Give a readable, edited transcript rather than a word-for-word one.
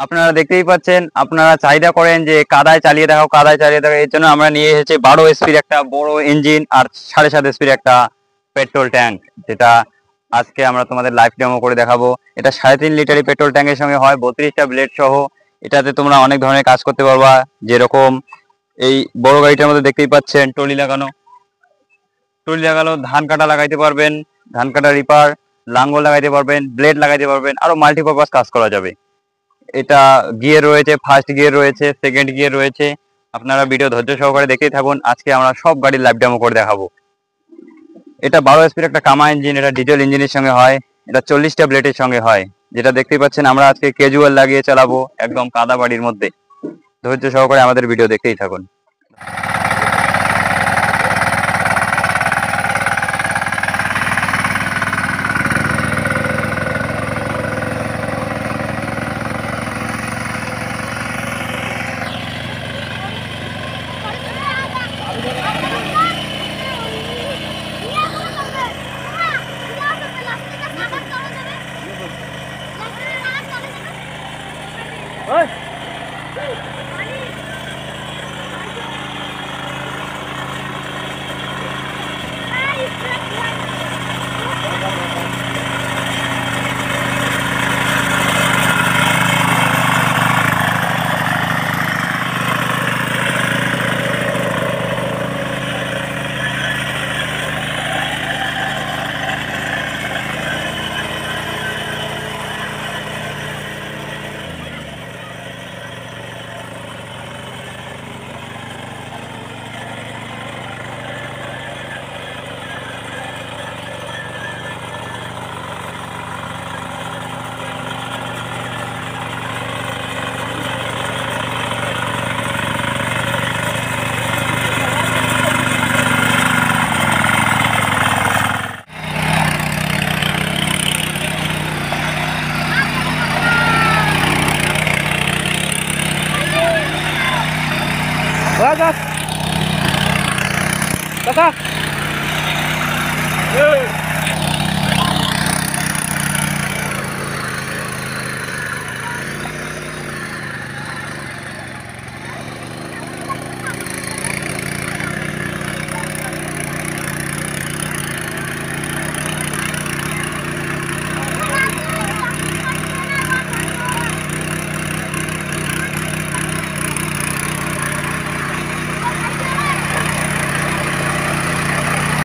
আপনারা দেখতেই পাচ্ছেন, আপনারা চাহিদা করেন যে কাদায় চালিয়ে দেখাও, কাদায় চালিয়ে দেখাও। এর জন্য আমরা নিয়ে এসেছি 12 এসপির একটা বড় ইঞ্জিন আর 7.5 এসপির একটা পেট্রোল ট্যাঙ্ক, যেটা আজকে আমরা তোমাদের লাইভ ডেমো করে দেখাবো। এটা 3.5 লিটারের পেট্রোল ট্যাঙ্কের সঙ্গে হয় 32টা ব্লেড সহ। এটাতে তোমরা অনেক ধরনের কাজ করতে পারবা, যেরকম এই বড় গাড়িটার মধ্যে দেখতেই পাচ্ছেন টলি লাগানো, ধান কাটা লাগাইতে পারবেন, ধান কাটা রিপার, লাঙ্গল লাগাইতে পারবেন, ব্লেড লাগাইতে পারবেন, আরো মাল্টিপারপাস কাজ করা যাবে। এটা গিয়ার রয়েছে, ফার্স্ট গিয়ার রয়েছে, সেকেন্ড গিয়ার রয়েছে। আপনারা ভিডিও ধৈর্য সহকারে দেখতেই থাকুন। আজকে আমরা সব গাড়ির লাইভ ডেমো করে দেখাবো। এটা 12 এসপির একটা কামা ইঞ্জিন, এটা ডিজেল ইঞ্জিনের সঙ্গে হয়, এটা 40টা ব্লেডের সঙ্গে হয়। যেটা দেখতেই পাচ্ছেন আমরা আজকে ক্যাজুয়াল লাগিয়ে চালাবো একদম কাদা বাড়ির মধ্যে। ধৈর্য সহকারে আমাদের ভিডিও দেখতেই থাকুন। Kakak.